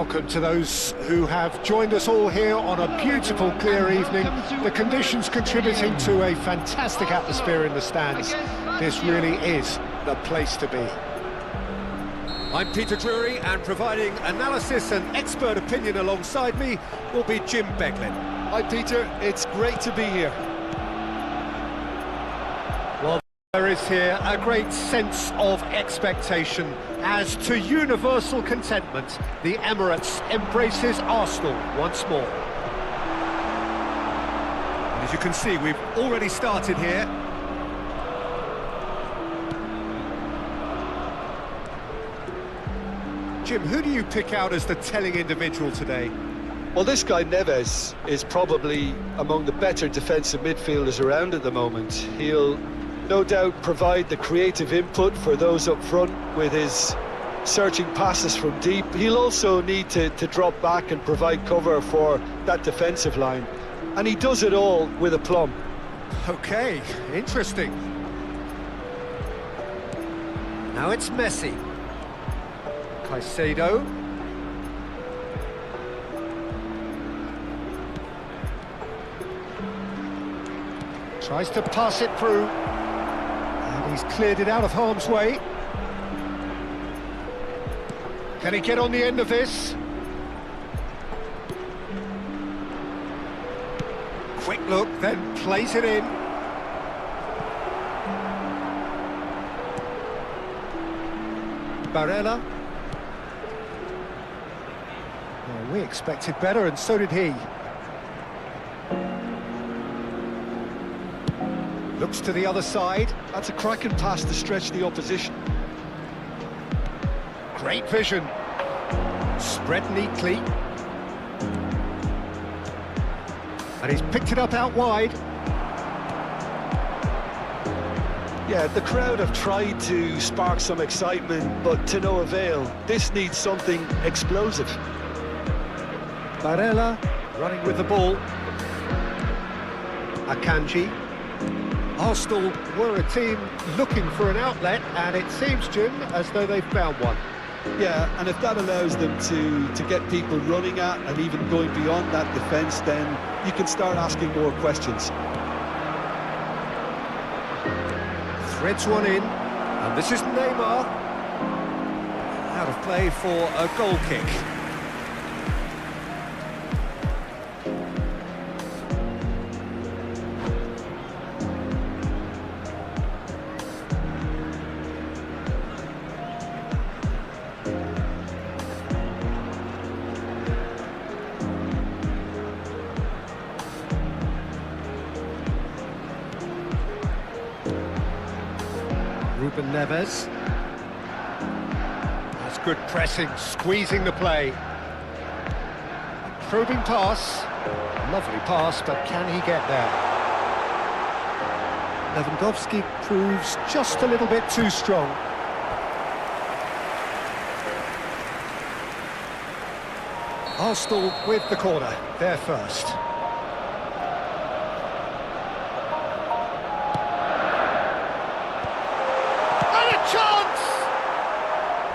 Welcome to those who have joined us all here on a beautiful, clear evening. The conditions contributing to a fantastic atmosphere in the stands. This really is the place to be. I'm Peter Drury, and providing analysis and expert opinion alongside me will be Jim Beglin. Hi Peter, it's great to be here. Well, there is here a great sense of expectation as to universal contentment. The Emirates embraces Arsenal once more. And as you can see, we've already started here. Jim, who do you pick out as the telling individual today? Well, this guy Neves is probably among the better defensive midfielders around at the moment. He'll no doubt provide the creative input for those up front with his searching passes from deep. He'll also need to drop back and provide cover for that defensive line. And he does it all with aplomb. Okay, interesting. Now it's Messi. Caicedo. Tries to pass it through. And he's cleared it out of harm's way. Can he get on the end of this? Quick look, then plays it in. Barella. Well, we expected better, and so did he. Looks to the other side. That's a cracking pass to stretch the opposition. Great vision. Spread neatly. And he's picked it up out wide. Yeah, the crowd have tried to spark some excitement, but to no avail. This needs something explosive. Barella running with the ball. Akanji. Arsenal were a team looking for an outlet, and it seems, Jim, as though they've found one. Yeah, and if that allows them to get people running at and even going beyond that defence, then you can start asking more questions. Threads one in, and this is Neymar. Out of play for a goal kick. Neves. That's good pressing, squeezing the play. A probing pass. Lovely pass, but can he get there? Lewandowski proves just a little bit too strong. Arsenal with the corner, they're first.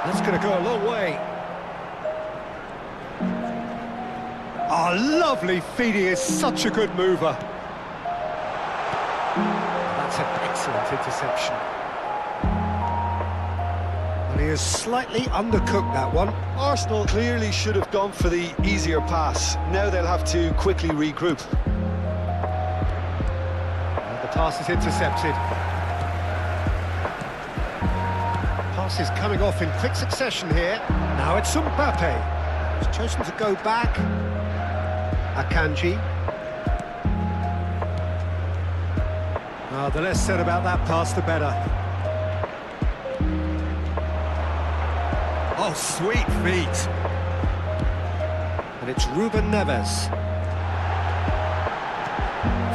That's going to go a long way. Oh, lovely feed. He is such a good mover. That's an excellent interception. And he has slightly undercooked that one. Arsenal clearly should have gone for the easier pass. Now they'll have to quickly regroup. And the pass is intercepted. Is coming off in quick succession here. Now it's Mbappe. He's chosen to go back. Akanji. The less said about that pass, the better. Oh, sweet feet. And it's Ruben Neves.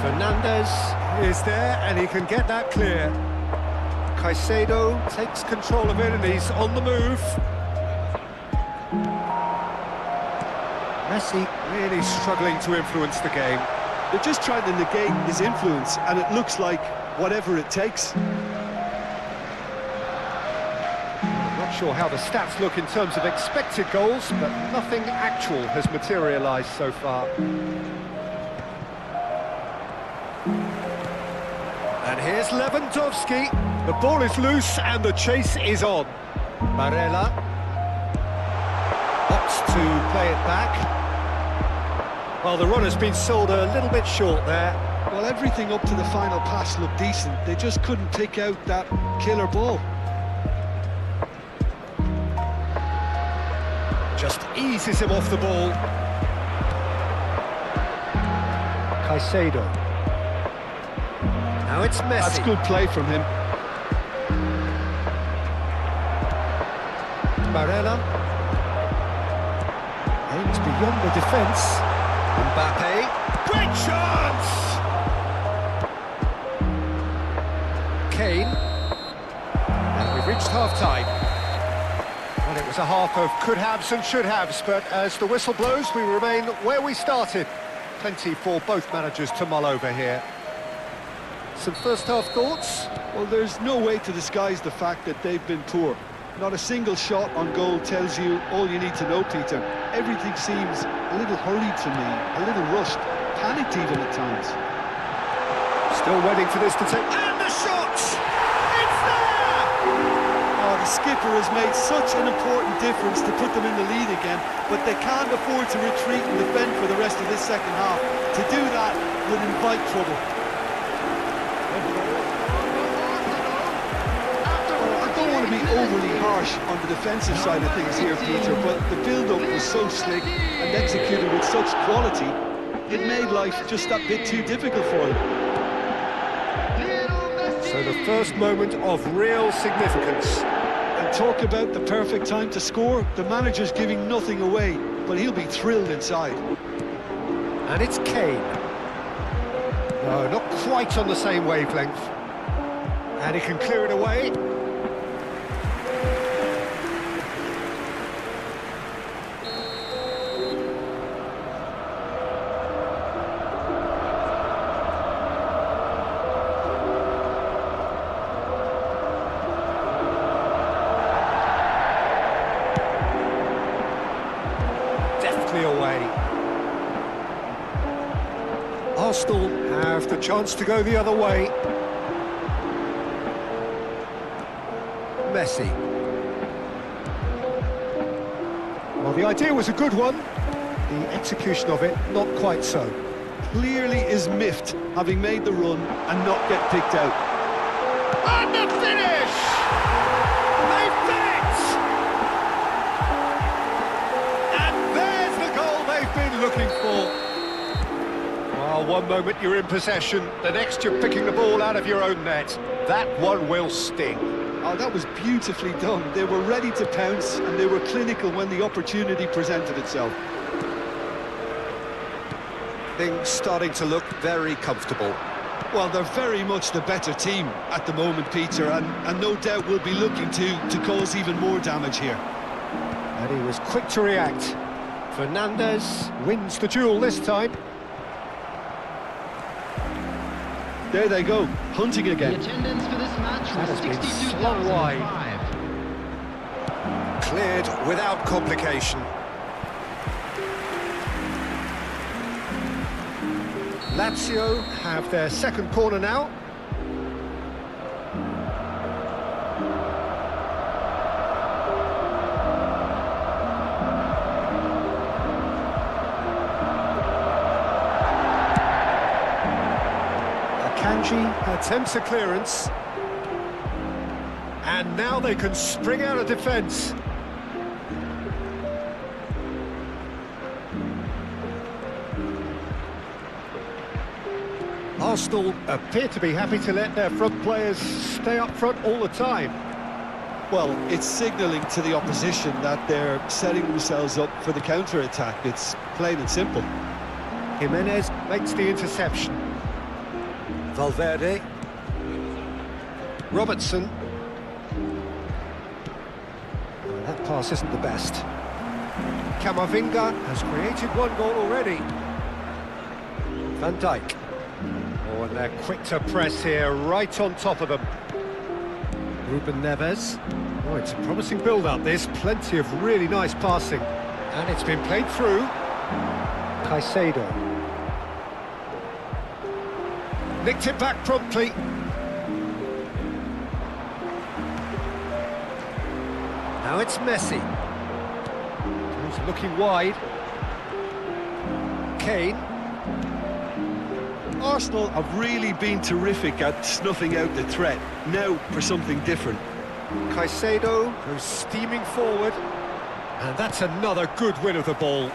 Fernandez is there, and he can get that clear. Caicedo takes control of it, and he's on the move. Messi really struggling to influence the game. They're just trying to negate his influence, and it looks like whatever it takes. Not Not sure how the stats look in terms of expected goals, but nothing actual has materialised so far. And here's Lewandowski. The ball is loose and the chase is on. Barella opts to play it back. Well, the run has been sold a little bit short there. Well, everything up to the final pass looked decent. They just couldn't pick out that killer ball. Just eases him off the ball. Caicedo. Now it's Messi. That's good play from him. Barella. Aims beyond the defence. Mbappe. Great chance! Kane. And we've reached half-time. Well, it was a half of could-haves and should-haves, but as the whistle blows, we remain where we started. Plenty for both managers to mull over here. Some first-half thoughts? Well, there's no way to disguise the fact that they've been poor. Not a single shot on goal tells you all you need to know, Peter. Everything seems a little hurried to me, a little rushed, panicked even at times. Still waiting for this to take... And the shot! It's there! Oh, the skipper has made such an important difference to put them in the lead again, but they can't afford to retreat and defend for the rest of this second half. To do that would invite trouble. To be overly harsh on the defensive side of things here, Peter, but the build-up was so slick and executed with such quality, it made life just that bit too difficult for them. So the first moment of real significance. And talk about the perfect time to score. The manager's giving nothing away, but he'll be thrilled inside. And it's Kane. No, not quite on the same wavelength. And he can clear it away. Away. Arsenal have the chance to go the other way. Messi. Well, the idea was a good one. The execution of it, not quite so. Clearly is miffed, having made the run and not get picked out. And the finish! They've done it! And there's the goal they've been looking for. Well, one moment you're in possession, the next you're picking the ball out of your own net. That one will sting. Oh, that was beautifully done. They were ready to pounce and they were clinical when the opportunity presented itself. Things starting to look very comfortable. Well, they're very much the better team at the moment, Peter, and no doubt will be looking to cause even more damage here. And he was quick to react. Fernandes wins the duel this time. There they go, hunting again. The attendance for this match That was has been 62,005. slung wide. Cleared without complication. Lazio have their second corner now. Akanji attempts a clearance. And now they can spring out of defence. Arsenal appear to be happy to let their front players stay up front all the time. Well, it's signalling to the opposition that they're setting themselves up for the counter-attack. It's plain and simple. Jimenez makes the interception. Valverde. Robertson. Oh, that pass isn't the best. Camavinga has created one goal already. Van Dijk. Oh, and they're quick to press here, right on top of them. Ruben Neves. Oh, it's a promising build-up, this. Plenty of really nice passing. And it's been played through. Caicedo. Nicked it back promptly. Now it's Messi. He's looking wide. Kane. Arsenal have really been terrific at snuffing out the threat. Now for something different. Caicedo goes steaming forward. And that's another good win of the ball.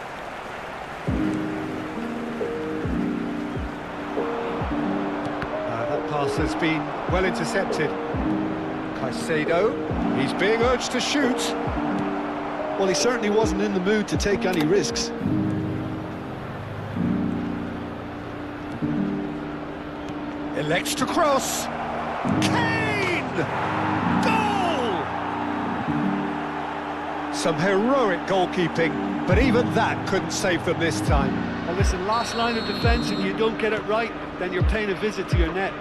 That pass has been well intercepted. Caicedo, he's being urged to shoot. Well, he certainly wasn't in the mood to take any risks. Elects to cross. Kane! Goal! Some heroic goalkeeping, but even that couldn't save them this time. Well, listen, last line of defence, if you don't get it right, then you're paying a visit to your net.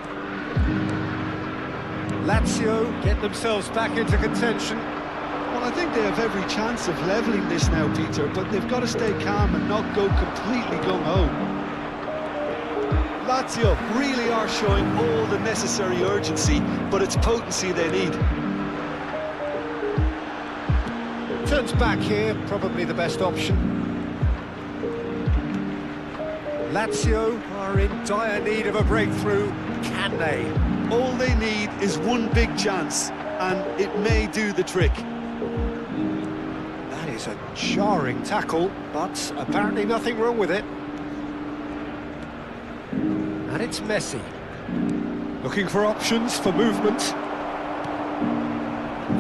Lazio get themselves back into contention. Well, I think they have every chance of levelling this now, Peter, but they've got to stay calm and not go completely gung-ho. Lazio really are showing all the necessary urgency, but it's potency they need. Turns back here, probably the best option. Lazio are in dire need of a breakthrough. Can they? All they need is one big chance, and it may do the trick. That is a jarring tackle, but apparently nothing wrong with it. And it's Messi. Looking for options for movement.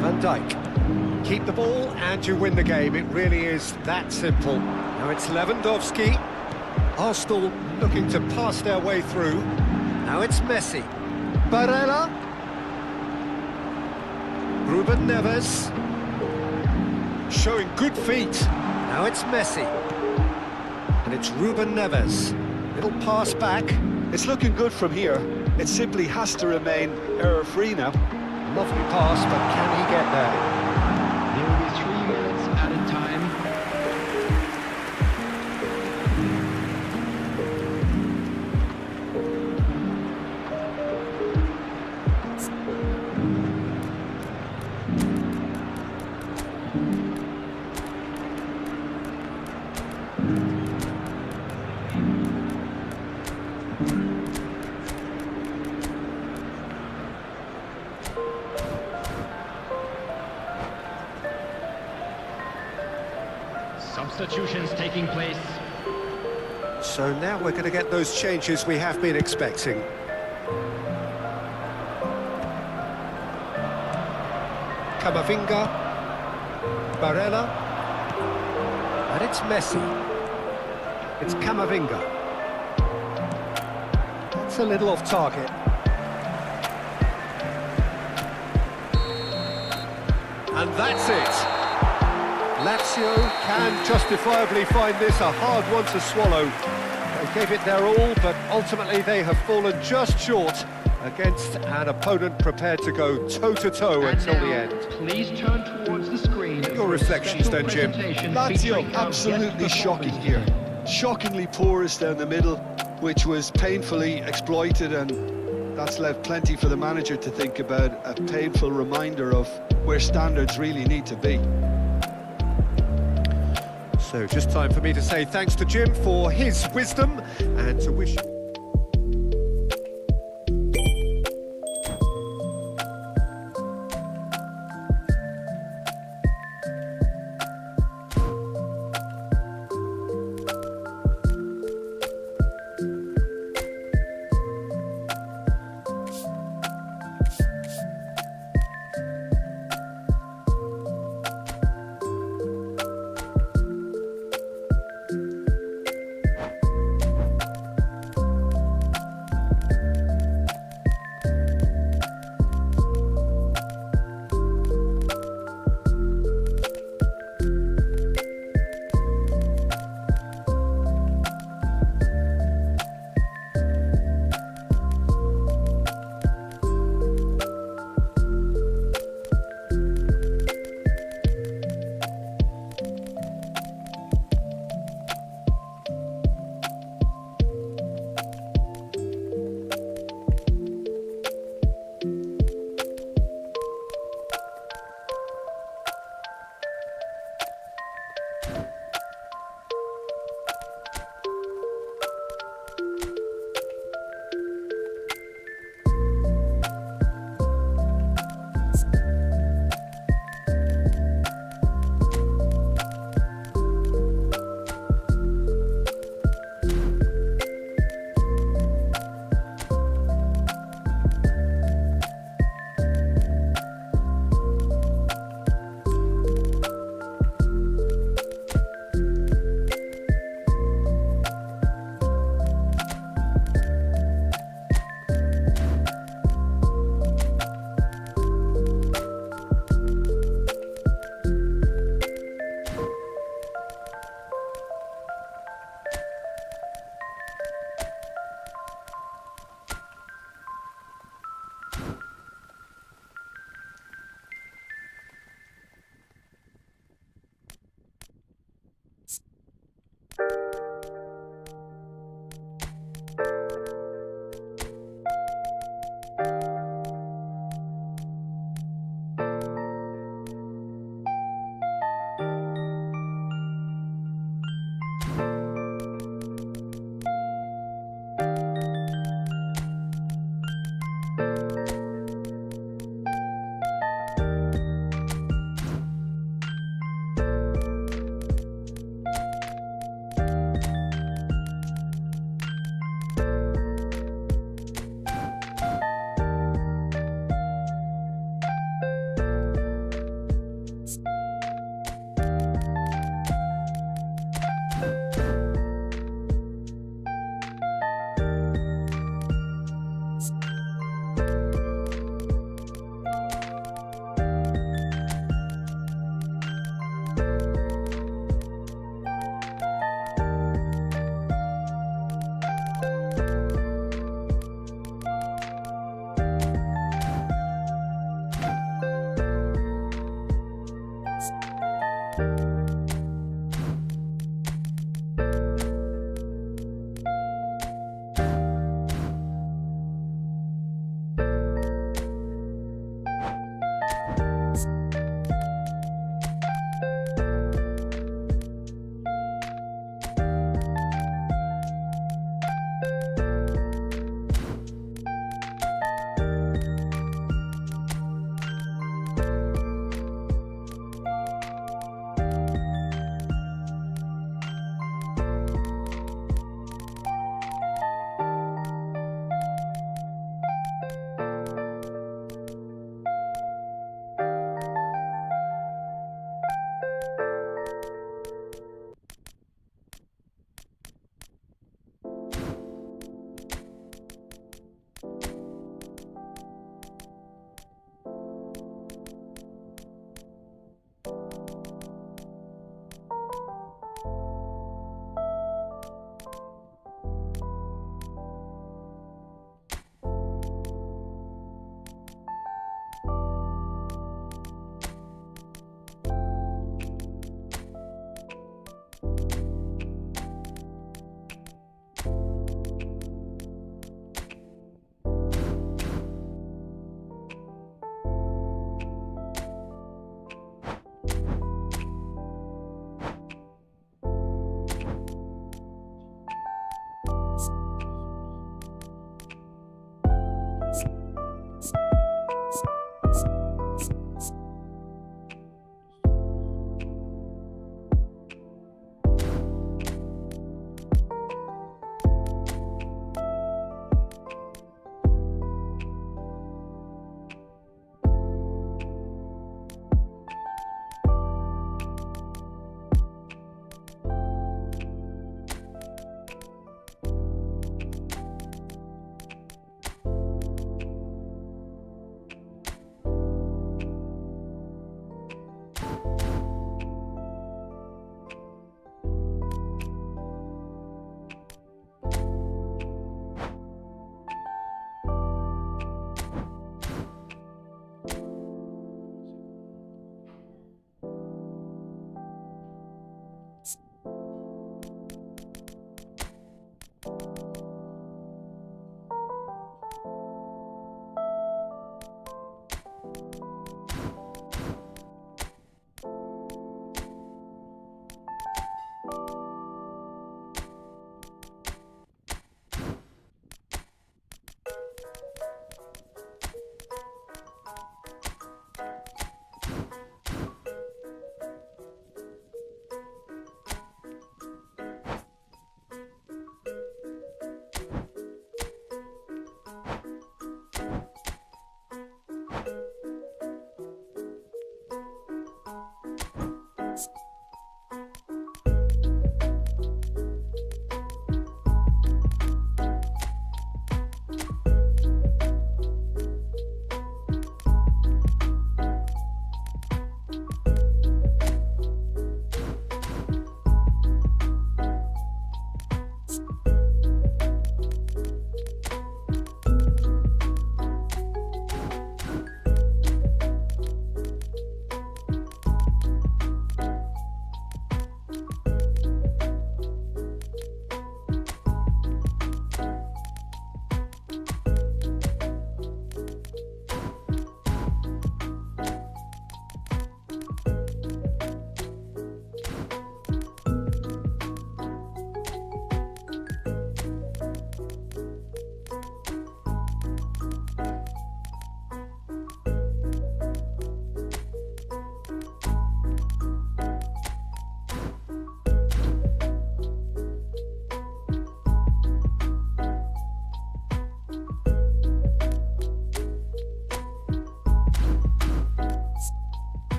Van Dijk. Keep the ball and you win the game. It really is that simple. Now it's Lewandowski. Arsenal looking to pass their way through. Now it's Messi. Barella. Ruben Neves. Showing good feet. Now it's Messi. And it's Ruben Neves. Little pass back. It's looking good from here. It simply has to remain error-free now. Lovely pass, but can he get there? There will be 3 minutes added time. Substitutions taking place. So now we're going to get those changes we have been expecting. Camavinga, Barella, and it's Messi. It's Camavinga. It's a little off target. And that's it. Lazio can justifiably find this a hard one to swallow. They gave it their all, but ultimately they have fallen just short against an opponent prepared to go toe-to-toe until the end. Please turn towards the screen. Your reflections then, Jim. Lazio absolutely shocking here. Shockingly porous down the middle, which was painfully exploited, and that's left plenty for the manager to think about. A painful reminder of where standards really need to be. So just time for me to say thanks to Jim for his wisdom and to wish you...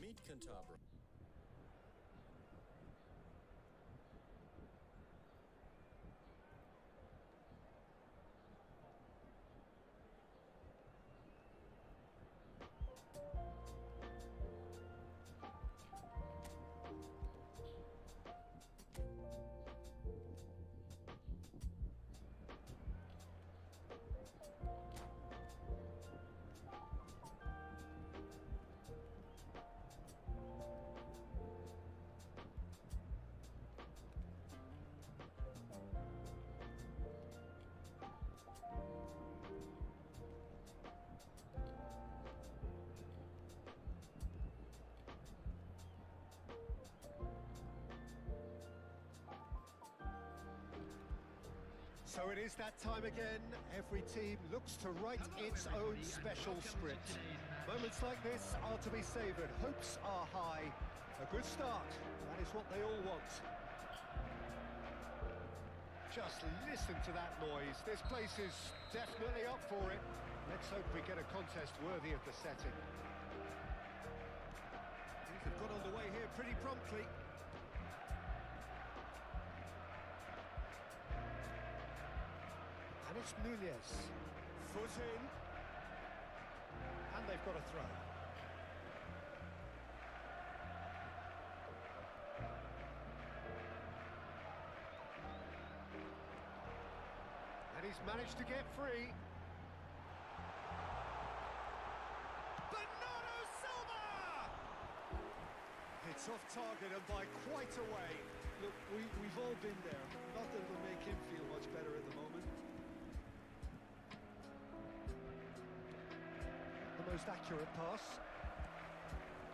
Meet Cantabria. So it is that time again. Every team looks to write its own special script. Moments like this are to be savoured. Hopes are high. A good start. That is what they all want. Just listen to that noise. This place is definitely up for it. Let's hope we get a contest worthy of the setting. Things have got underway here pretty promptly. And it's Nunez. Foot in. And they've got a throw. And he's managed to get free. Bernardo Silva! It's off target and by quite a way. Look, we've all been there. Not that it'll make him feel much better at the moment. The most accurate pass.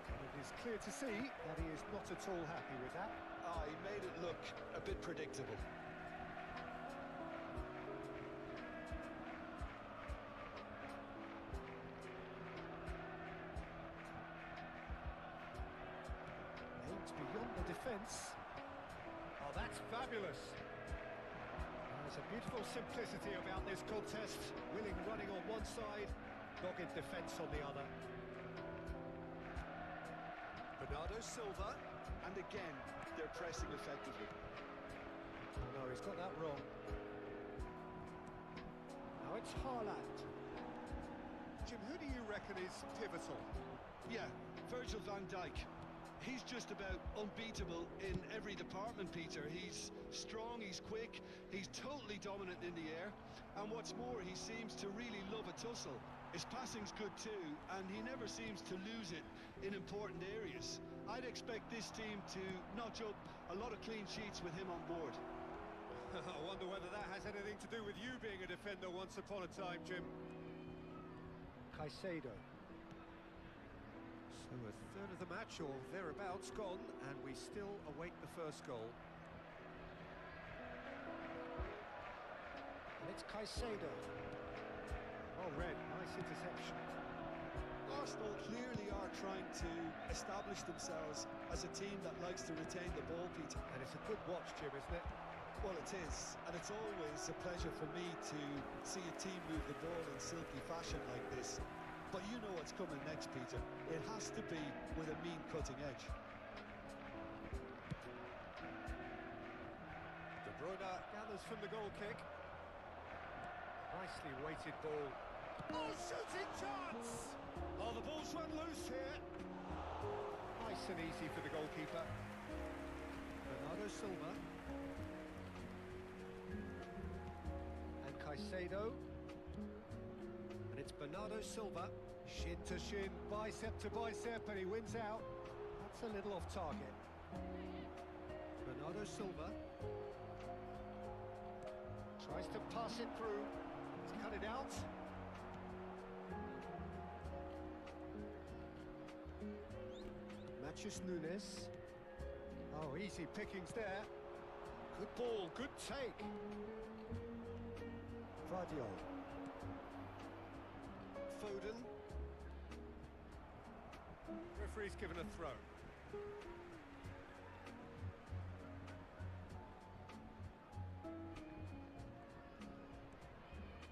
And it is clear to see that he is not at all happy with that. Ah, he made it look a bit predictable. Aimed beyond the defence. Oh, that's fabulous. There's a beautiful simplicity about this contest. Willing running on one side, dogged defence on the other. Bernardo Silva. And again, they're pressing effectively. Oh no, he's got that wrong. Now it's Haaland. Jim, who do you reckon is pivotal? Yeah, Virgil van Dijk. He's just about unbeatable in every department, Peter. He's strong, he's quick, he's totally dominant in the air. And what's more, he seems to really love a tussle. His passing's good too, and he never seems to lose it in important areas. I'd expect this team to notch up a lot of clean sheets with him on board. I wonder whether that has anything to do with you being a defender once upon a time, Jim. Caicedo. So a third of the match, or thereabouts, gone, and we still await the first goal. And it's Caicedo. Oh, red, nice interception. Arsenal clearly are trying to establish themselves as a team that likes to retain the ball, Peter. And it's a good watch, Jim, isn't it? Well, it is, and it's always a pleasure for me to see a team move the ball in silky fashion like this. But you know what's coming next, Peter. It has to be with a mean cutting edge. De Bruyne gathers from the goal kick. Nicely weighted ball. Oh, shooting chance! Oh, the ball's run loose here. Nice and easy for the goalkeeper. Bernardo Silva. And Caicedo. And it's Bernardo Silva. Shin to shin, bicep to bicep, and he wins out. That's a little off target. Bernardo Silva. Tries to pass it through. He's cut it out. Matches Nunez. Oh, easy pickings there. Good ball, good take. Vardiol. Foden. Referee's given a throw.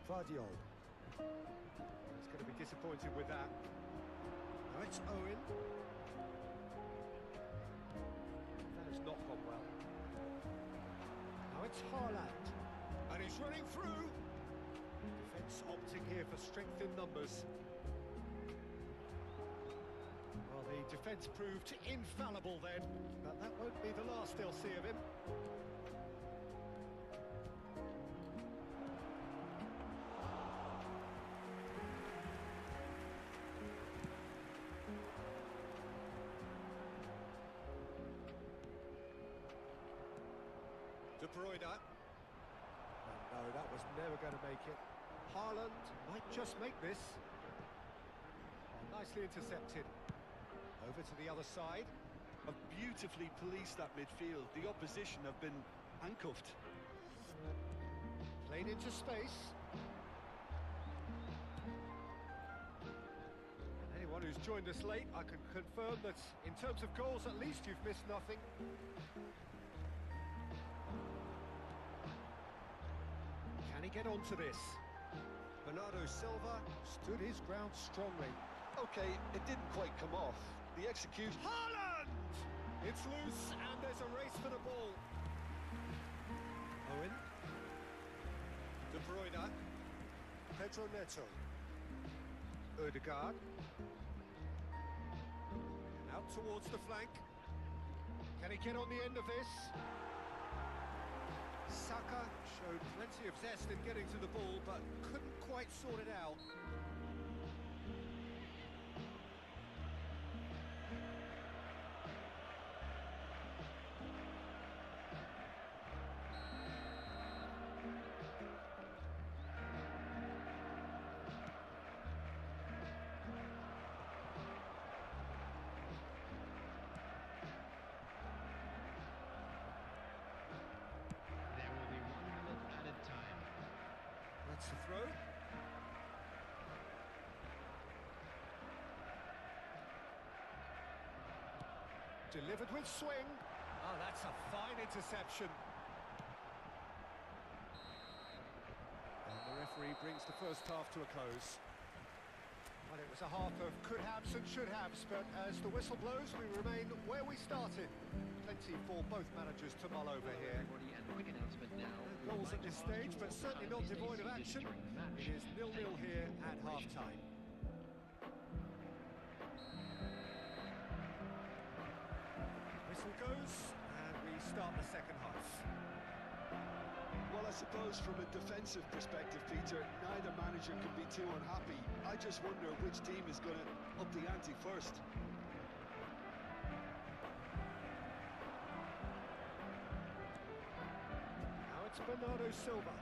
Vardiol. He's going to be disappointed with that. Now it's Owen. It's Haaland. And he's running through. Defence opting here for strength in numbers. Well, the defence proved infallible then, but that won't be the last they'll see of him. De Bruyne. Oh, no, that was never going to make it. Haaland might just make this. Oh, nicely intercepted. Over to the other side. Have beautifully policed that midfield. The opposition have been handcuffed. Played into space. And anyone who's joined us late, I can confirm that in terms of goals, at least you've missed nothing. Can he get onto this? Bernardo Silva stood his ground strongly. Okay, it didn't quite come off. The execution... Haaland! It's loose and there's a race for the ball. Owen. De Bruyne. Pedro Neto. Ødegaard. Out towards the flank. Can he get on the end of this? Saka showed plenty of zest in getting to the ball, but couldn't quite sort it out. That's the throw. Delivered with swing. Oh, that's a fine interception. And the referee brings the first half to a close. Well, it was a half of could-haves and should-haves, but as the whistle blows, we remain where we started. Plenty for both managers to mull over here. And quick announcement now. No goals at this stage, but certainly not devoid of action. It is 0-0 here at half-time. Whistle goes, and we start the second half. Well, I suppose from a defensive perspective, Peter, neither manager can be too unhappy. I just wonder which team is going to up the ante first. Now it's Bernardo Silva.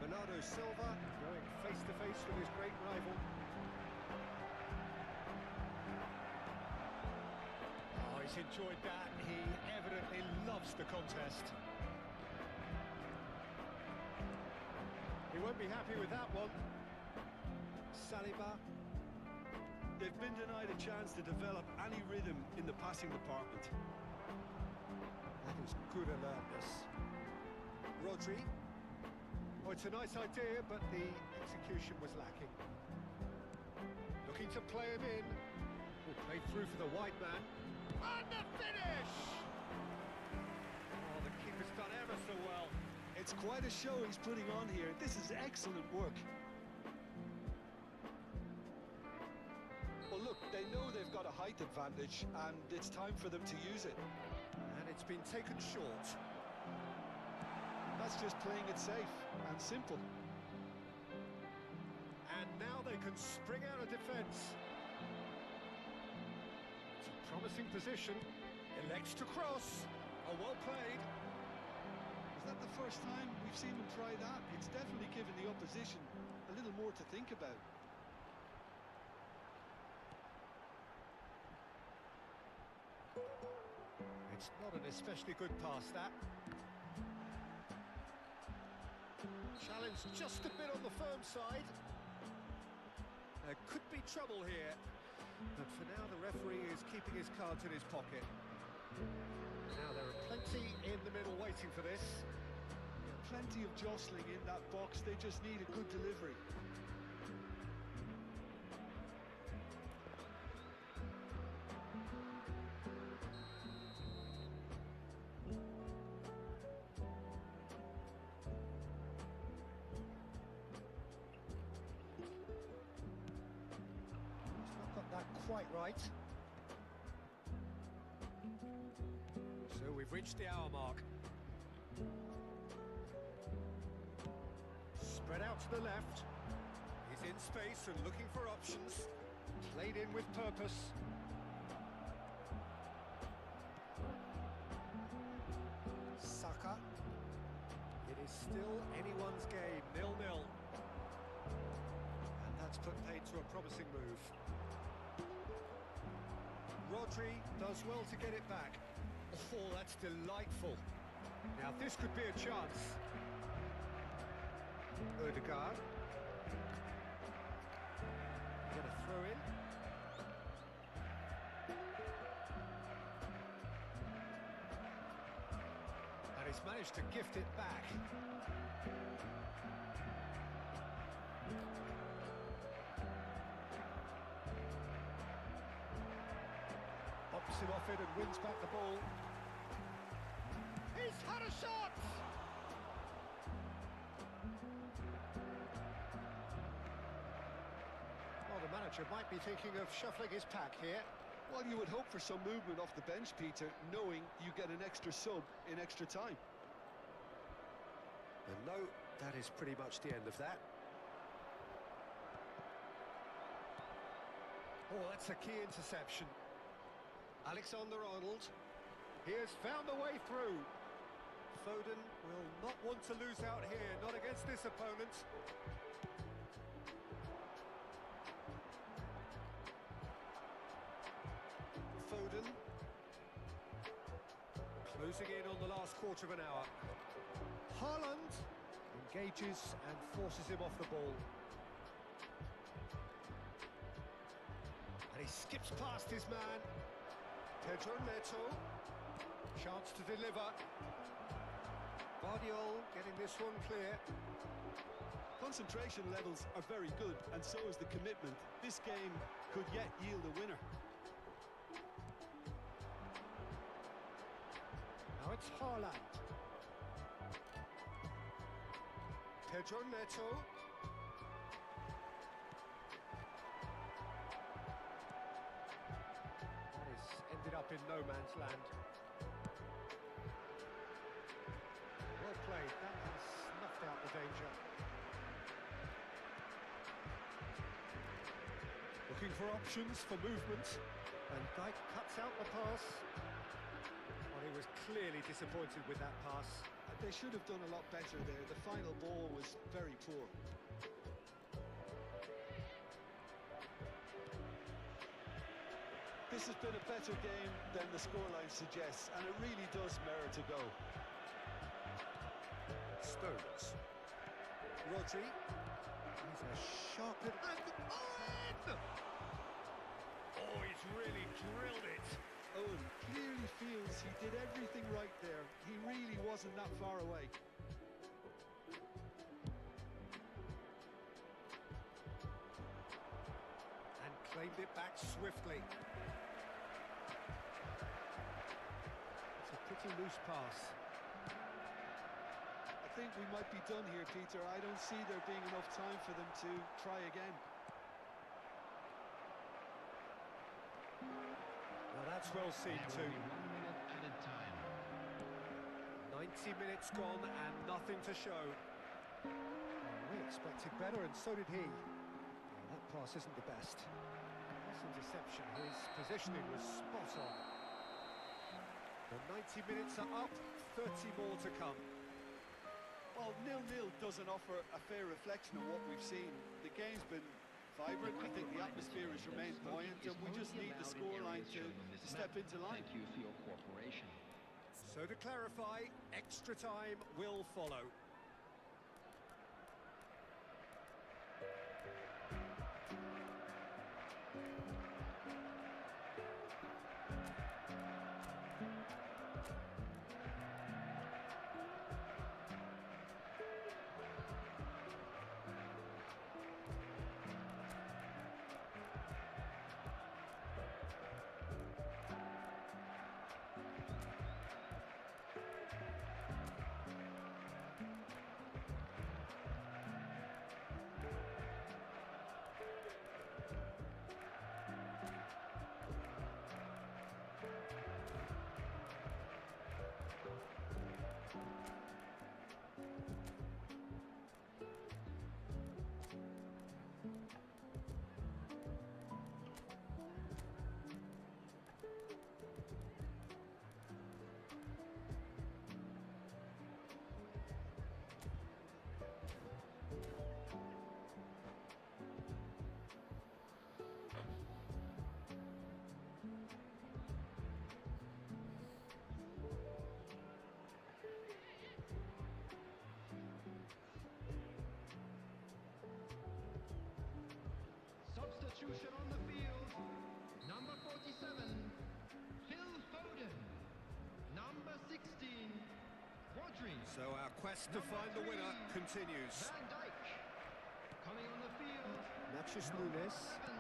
Bernardo Silva going face-to-face with his great rival. Oh, he's enjoyed that. He evidently loves the contest. He won't be happy with that one. Saliba. They've been denied a chance to develop any rhythm in the passing department. That is good alertness. Rodri. Oh, it's a nice idea, but the execution was lacking. Looking to play him in. Oh, played through for the wide man. And the finish! Oh, the keeper's done ever so well. It's quite a show he's putting on here. This is excellent work. Well, look, they know they've got a height advantage, and it's time for them to use it. And it's been taken short. That's just playing it safe and simple. And now they can spring out of defence. It's a promising position. Elects to cross. Oh, well played. Is that the first time we've seen them try that? It's definitely given the opposition a little more to think about. It's not an especially good pass, that. Challenge just a bit on the firm side. There could be trouble here. But for now, the referee is keeping his cards in his pocket. Now, there are plenty in the middle waiting for this. Yeah, plenty of jostling in that box. They just need a good delivery. quite right. So we've reached the hour mark. Spread out to the left. He's in space and looking for options. Played in with purpose. Suka. It is still anyone's game, 0-0. And that's put paid to a promising move. Rodri does well to get it back. Oh, that's delightful. Now this could be a chance. Odegaard. Get a throw in. And he's managed to gift it back. Hops him off it and wins back the ball. He's had a shot! Well, the manager might be thinking of shuffling his pack here. Well, you would hope for some movement off the bench, Peter, knowing you get an extra sub in extra time. And no, that is pretty much the end of that. Oh, that's a key interception. Alexander-Arnold, he has found a way through. Foden will not want to lose out here, not against this opponent. Foden. Closing in on the last quarter of an hour. Haaland engages and forces him off the ball. And he skips past his man. Pedro Neto. Chance to deliver. Guardiola getting this one clear. Concentration levels are very good, and so is the commitment. This game could yet yield a winner. Now it's Haaland. Pedro Neto. That is ended up in no man's land. Well played, that has snuffed out the danger. Looking for options for movement. And Dijk cuts out the pass. Well, he was clearly disappointed with that pass. They should have done a lot better there. The final ball was very poor. This has been a better game than the scoreline suggests, and it really does merit a go. Stones. Rodri. He's a sharp and Owen! Oh, he's really drilled it. Owen clearly feels he did everything right there. He really wasn't that far away. And claimed it back swiftly. It's a pretty loose pass. I think we might be done here, Peter. I don't see there being enough time for them to try again. Now that's well seen There too. will be 1 minute added time. 90 minutes gone and nothing to show. Well, we expected better, and so did he. Well, that pass isn't the best. This interception, his positioning was spot on. The 90 minutes are up, 30 more to come. Well, 0-0 doesn't offer a fair reflection of what we've seen. The game's been vibrant. I think the atmosphere has remained buoyant, and we just need the scoreline to step into line. Thank you for your cooperation. So to clarify, extra time will follow. quest to find the winner continues. Van Dijk. Coming on the field. Natchez Nunes. 7.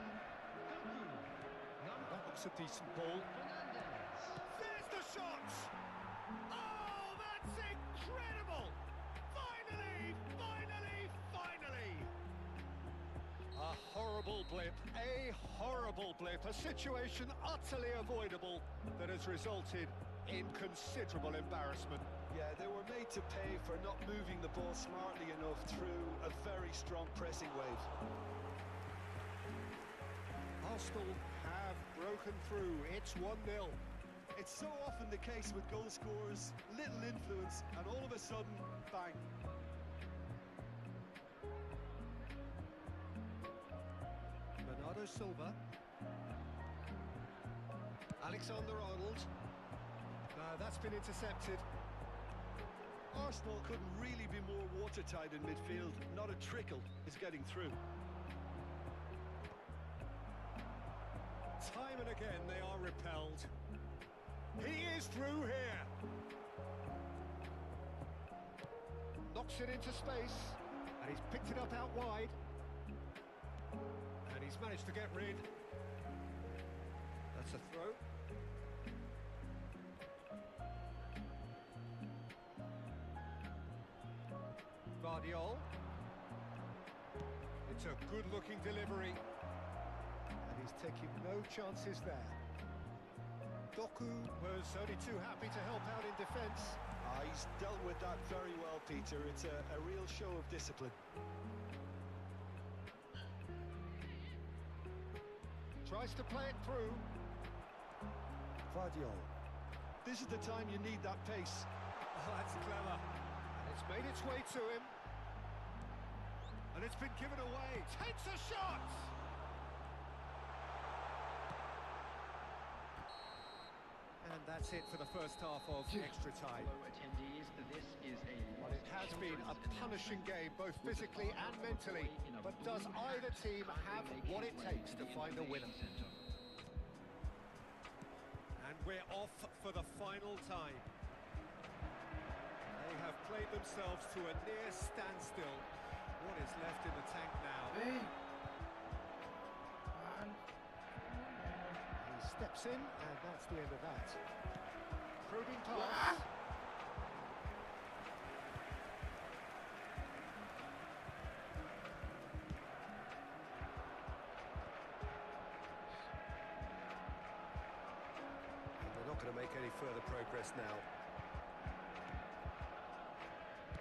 Doku. Number That looks a decent ball. Fernandez. There's the shot! Oh, that's incredible! Finally, finally, finally! A horrible blip, a situation utterly avoidable that has resulted in considerable embarrassment. Yeah, they were made to pay for not moving the ball smartly enough through a very strong pressing wave. Arsenal have broken through, it's 1-0. It's so often the case with goal scorers, little influence, and all of a sudden, bang. Bernardo Silva. Alexander-Arnold. That's been intercepted. Arsenal couldn't really be more watertight in midfield. Not a trickle is getting through. Time and again they are repelled. He is through here. Knocks it into space, and he's picked it up out wide. And he's managed to get rid. That's a throw. Guardiola. It's a good-looking delivery. And he's taking no chances there. Doku was only too happy to help out in defence. He's dealt with that very well, Peter. It's a real show of discipline. Tries to play it through. Guardiola. This is the time you need that pace. Oh, that's clever. And it's made its way to him. And it's been given away. Takes a shot! And that's it for the first half of extra time. Hello attendees, this is a Well, it has been a punishing game, both physically and mentally. But does either team have what it takes to find a winner? And we're off for the final time. They have played themselves to a near standstill. What is left in the tank now? He steps in, and that's the end of that. Probing pass. They're not going to make any further progress now.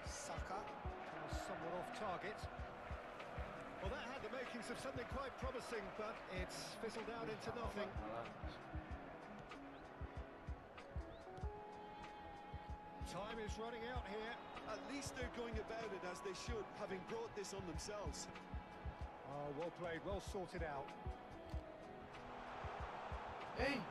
Suka, somewhat off target. Well, that had the makings of something quite promising, but it's fizzled out into nothing. Time is running out here. At least they're going about it as they should, having brought this on themselves. Oh, well played, well sorted out. Hey!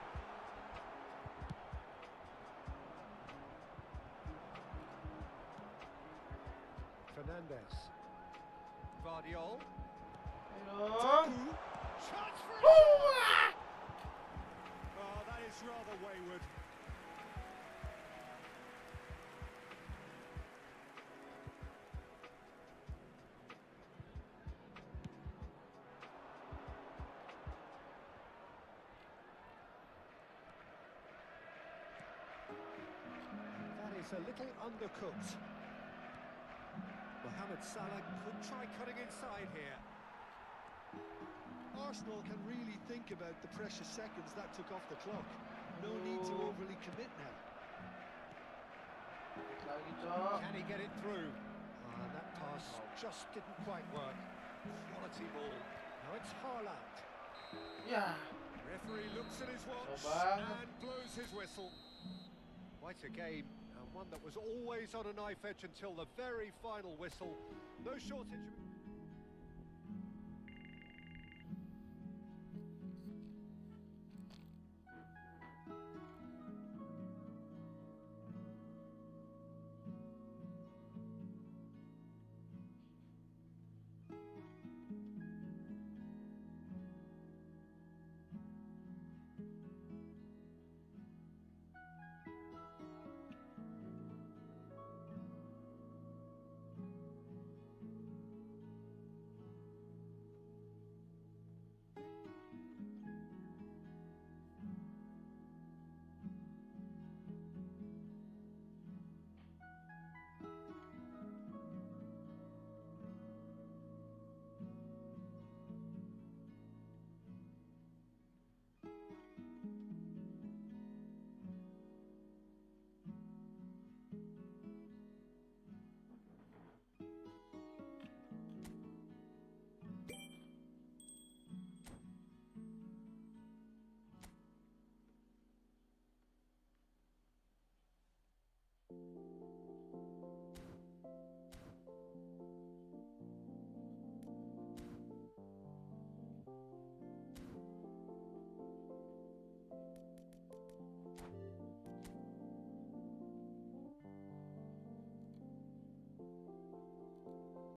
Fernandez. Guardiola. Hello? Shots for a Oh! shot! Oh, that is rather wayward. That is a little undercooked. Mohamed Salah could try cutting inside here. Arsenal can really think about the precious seconds that took off the clock. No need to overly commit now. Lagi, Cok. Can he get it through? That pass just didn't quite work. Quality ball. Now it's Haaland. Ya. Referee looks at his watch Coba. and blows his whistle. Quite a game, and one that was always on a knife edge until the very final whistle. No shortage of...